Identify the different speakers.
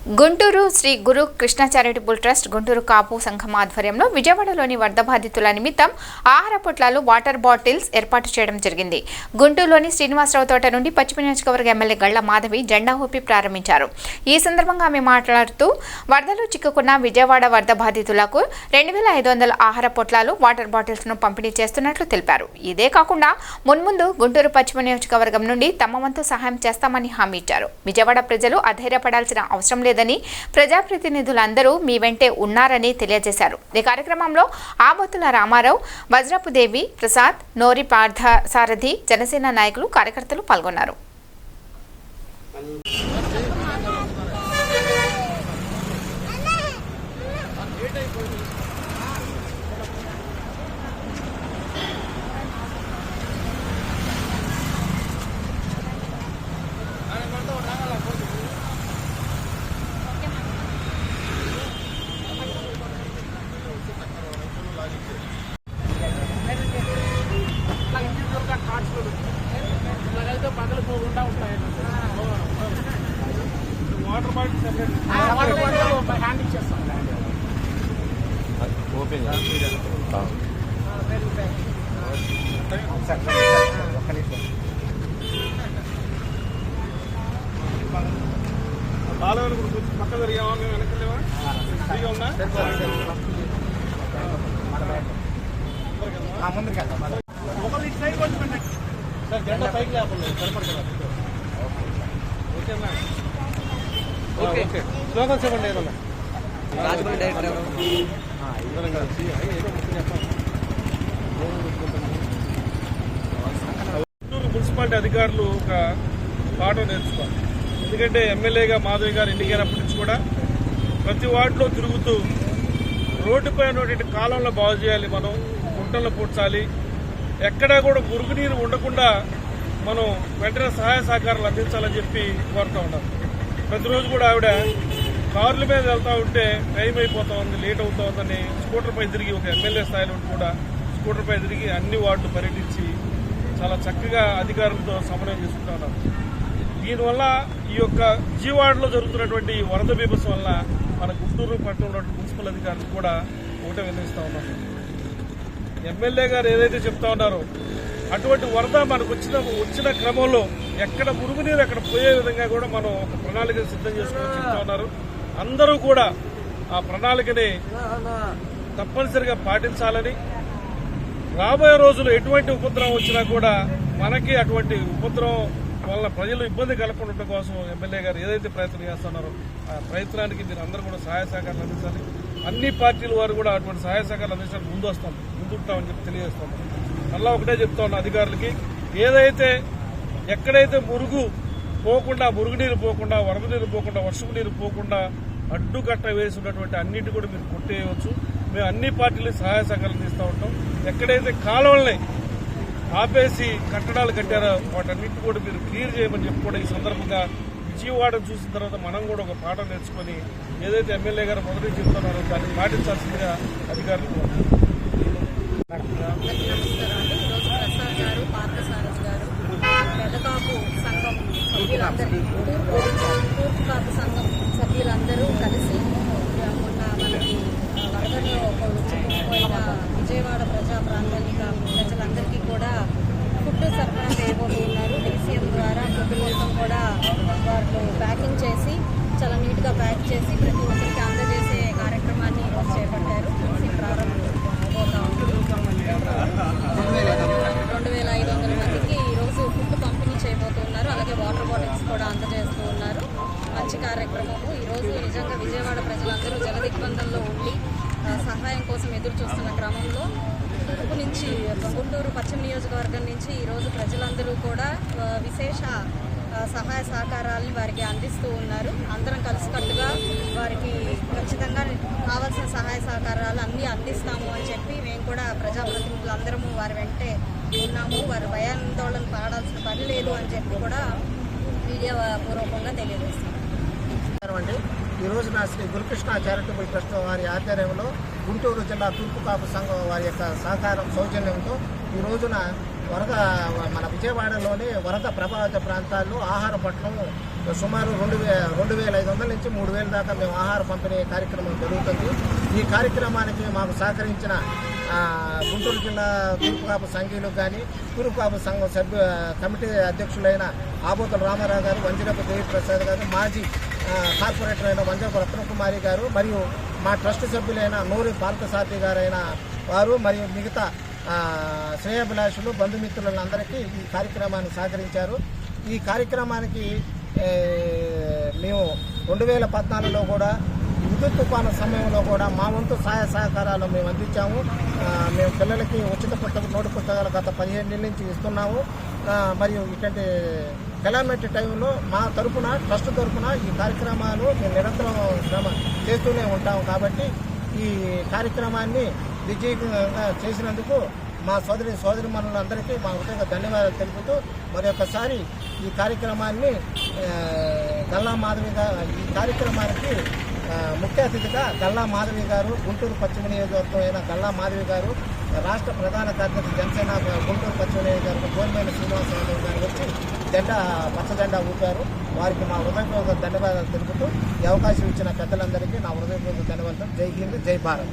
Speaker 1: Guntur Shri Guru Krishna charitable trust Guntur కాపు సంఘం ఆధ్వర్యంలో విజయవాడలోని వరద బాధితుల నిమిత్తం ఆహార పొట్లాలు వాటర్ బాటిల్స్ ఏర్పాటు చేయడం జరిగింది. గుంటూరులోని శ్రీనివాసరావు తోట నుండి పశ్చిమ నియోజకవర్గ ఎమ్మెల్యే గళ్ల మాధవి జెండా ఊపి ప్రారంభించారు. ఈ సందర్భంగా ఆమె మాట్లాడుతూ వరదలో చిక్కుకున్న విజయవాడ వరద బాధితులకు 2500 ఆహార పొట్లాలు వాటర్ బాటిల్స్ ను పంపిణీ చేస్తున్నట్లు తెలిపారు. ఇదే కాకుండా మున్ముందు గుంటూరు పశ్చిమ నియోజకవర్గం నుండి తమ వంతు సహాయం చేస్తామని హామీ ఇచ్చారు. విజయవాడ ప్రజలు అధైర్యపడాల్సిన అవసరం లేదని ప్రజాప్రతినిధులందరూ మీ వెంటే ఉన్నారని తెలియజేశారు. ఈ కార్యక్రమంలో ఆబోతుల రామారావు, వజ్రపు దేవి, ప్రసాద్, నోరి పార్థ సారథి, జనసేన నాయకులు, కార్యకర్తలు పాల్గొన్నారు.
Speaker 2: వాటర్ బాటిల్ సెపరేట్ హ్యాండ్ ఇచ్చేస్తాం. ఓపెన్ బాలవని కొంచెం పక్క జరిగామా, మేము వెనకలేమా, ఫ్రీగా ఉన్నా ముందుకు వెళ్తాం. ఒకరు ఇటు సైడ్ కొంచెం సార్ జెండా పైకి లేకుండా సరిపడు కదా. ఓకేనా? ఓకే స్లోగన్స్ ఇవ్వండి. ఏదన్నా గుంటూరు మున్సిపాలిటీ అధికారులు ఒక పాఠం నేర్చుకోవాలి. ఎందుకంటే ఎమ్మెల్యేగా మాధవి గారు ఎన్నికైనప్పటి నుంచి కూడా ప్రతి వార్డులో తిరుగుతూ రోడ్డుపై ఉన్నటువంటి కాలంలో బాగు చేయాలి, మనం గుంటల్లో పూడ్చాలి, ఎక్కడా కూడా మురుగునీరు ఉండకుండా మనం వెంటనే సహాయ సహకారాలు అందించాలని చెప్పి కోరుతూ ఉన్నారు. ప్రతిరోజు కూడా ఆవిడ కార్ల మీద వెళ్తూ ఉంటే టైం అయిపోతా ఉంది, లేట్ అవుతా ఉందని స్కూటర్పై తిరిగి, ఒక ఎమ్మెల్యే స్థాయిలో కూడా స్కూటర్పై తిరిగి అన్ని వార్డులు పర్యటించి చాలా చక్కగా అధికారులతో సమన్వయం చేసుకుంటూ ఉన్నారు. దీనివల్ల ఈ యొక్క విజయవాడలో జరుగుతున్నటువంటి వరద బీభత్సం వల్ల మన గుంటూరు పట్టణంలో మున్సిపల్ అధికారులు కూడా ఒకటే వినిపిస్తూ ఉన్నారు. ఎమ్మెల్యే గారు ఏదైతే చెప్తా ఉన్నారో అటువంటి వరద మనకు వచ్చిన క్రమంలో ఎక్కడ మురుగునీరు ఎక్కడ పోయే విధంగా కూడా మనం ఒక ప్రణాళిక సిద్ధం చేసుకోవాలని చెప్తా ఉన్నారు. అందరూ కూడా ఆ ప్రణాళికని తప్పనిసరిగా పాటించాలని, రాబోయే రోజులు ఎటువంటి ఉపద్రవం వచ్చినా కూడా మనకి అటువంటి ఉపద్రవం వల్ల ప్రజలు ఇబ్బంది కలగకుండా ఉండడం కోసం ఎమ్మెల్యే గారు ఏదైతే ప్రయత్నం చేస్తున్నారో ఆ ప్రయత్నానికి మీరు అందరూ కూడా సహాయ సహకారాలు అందించాలి. అన్ని పార్టీల వారు కూడా అటువంటి సహాయ సహకారాలు అందించడానికి ముందుంటామని చెప్పి తెలియజేస్తాం. మళ్ళా ఒకటే చెప్తా ఉన్నా అధికారులకి, ఏదైతే ఎక్కడైతే మురుగునీరు పోకుండా, వరద నీరు పోకుండా, వర్షపు నీరు పోకుండా అడ్డుకట్ట వేసి ఉన్నటువంటి అన్నిటి కూడా మీరు కొట్టేయవచ్చు. మేము అన్ని పార్టీలకు సహాయ సహకారాలు తీస్తూ ఉంటాం. ఎక్కడైతే కాలువల్ని ఆపేసి కట్టడాలు కట్టారో వాటన్నిటి కూడా మీరు క్లియర్ చేయమని చెప్పి కూడా ఈ సందర్భంగా విజయవాడ చూసిన తర్వాత మనం కూడా ఒక పాఠం నేర్చుకొని ఏదైతే ఎమ్మెల్యే గారు మొదటి చెప్తున్నారో దాన్ని పాటించాల్సిందిగా అధికారులు
Speaker 3: సభ్యులందరూ కలిసి మొన్న మనకి వరదలో చిక్కుకుపోయిన విజయవాడ ప్రజా ప్రాంతానిక ప్రజలందరికీ కూడా ఫుడ్ సరఫరా చేయబోతున్నారు. డీసీఎం ద్వారా ఫుడ్ మొత్తం కూడా వాళ్ళు ప్యాకింగ్ చేసి చాలా నీట్గా ప్యాక్ చేసి ప్రతి ఒక్కరికి అందజేసే కార్యక్రమాన్ని ఈరోజు చేపట్టారు. ప్రారంభమవుతా ఉంది. 2500 మందికి ఈరోజు ఫుడ్ పంపిణీ చేయబోతున్నారు. అలాగే వాటర్ బాటిల్స్ కూడా అందజేస్తూ ఉన్నారు. మంచి కార్యక్రమము. ఈరోజు నిజంగా విజయవాడ ప్రజలందరూ జలదిగ్బంధంలో ఉండి సహాయం కోసం ఎదురు చూస్తున్న క్రమంలో తూర్పు నుంచి గుంటూరు పశ్చిమ నియోజకవర్గం నుంచి ఈరోజు ప్రజలందరూ కూడా విశేష సహాయ సహకారాలను వారికి అందిస్తూ ఉన్నారు. అందరం కలిసికట్టుగా వారికి ఖచ్చితంగా కావాల్సిన సహాయ సహకారాలు అన్నీ అందిస్తాము అని చెప్పి మేము కూడా ప్రజాప్రతినిధులు అందరము వారి వెంటే ఉన్నాము. వారు భయాందోళన పడాల్సిన పని లేదు అని చెప్పి కూడా మీడియా పూర్వకంగా తెలియజేస్తున్నాం.
Speaker 4: ఈ రోజున శ్రీ గురుకృష్ణ చారిటబుల్ ట్రస్ట్ వారి ఆధ్వర్యంలో గుంటూరు జిల్లా తూర్పు కాపు సంఘం వారి యొక్క సహకారం సౌజన్యంతో ఈ రోజున వరద మన విజయవాడలోని వరద ప్రభావిత ప్రాంతాల్లో ఆహార పట్టణం సుమారు 2,500 నుంచి 3,000 దాకా మేము ఆహార పంపిణీ కార్యక్రమం జరుగుతుంది. ఈ కార్యక్రమానికి మాకు సహకరించిన గుంటూరు జిల్లా తూర్పుకాపు సంఘీయులకు కానీ తూర్పుకాపు సంఘం కమిటీ అధ్యక్షులైన ఆబోతుల రామారావు గారు, వంజరపు దేవిప్రసాద్ గారు, మాజీ కార్పొరేటర్ అయిన వంజరపు రత్నకుమారి గారు, మరియు మా ట్రస్ట్ సభ్యులైన నూరి పార్థసారథి గారైన వారు, మరియు మిగతా శ్రేయాభిలాషులు, బంధుమిత్రులందరికీ ఈ కార్యక్రమాన్ని సహకరించారు. ఈ కార్యక్రమానికి మేము 2014లో కూడా విద్యుత్ తుఫాను సమయంలో కూడా మా వంతు సహాయ సహకారాలు మేము అందించాము. మేము పిల్లలకి ఉచిత నోటు పుస్తకాలు గత 15 నెలల నుంచి ఇస్తున్నాము. మరియు ఇటువంటి కెలామిటీ టైంలో మా తరఫున ట్రస్ట్ తరఫున ఈ కార్యక్రమాలు మేము నిరంతరం శ్రమ చేస్తూనే ఉంటాము. కాబట్టి ఈ కార్యక్రమాన్ని విజయంగా చేసినందుకు మా సోదరిమణులందరికీ మా హృదయ ధన్యవాదాలు తెలుపుతూ మరొకసారి ఈ కార్యక్రమాన్ని గల్లా మాధవి గారు, ఈ కార్యక్రమానికి ముఖ్య అతిథిగా గల్లా మాధవి గారు, గుంటూరు పశ్చిమ నియోజకవర్గం అయిన గల్లా మాధవి గారు, రాష్ట్ర ప్రధాన కార్యదర్శి జనసేన గుంటూరు పశ్చిమ నియోజకవర్గం గోల్మేల శ్రీనివాసరావు గారు వచ్చి పచ్చ జెండా ఊపారు. వారికి మా హృదయపూర్వక ధన్యవాదాలు తెలుపుతూ ఈ అవకాశం ఇచ్చిన పెద్దలందరికీ నా హృదయపూర్వక ధన్యవాదాలు. జై హింద్, జై భారత్.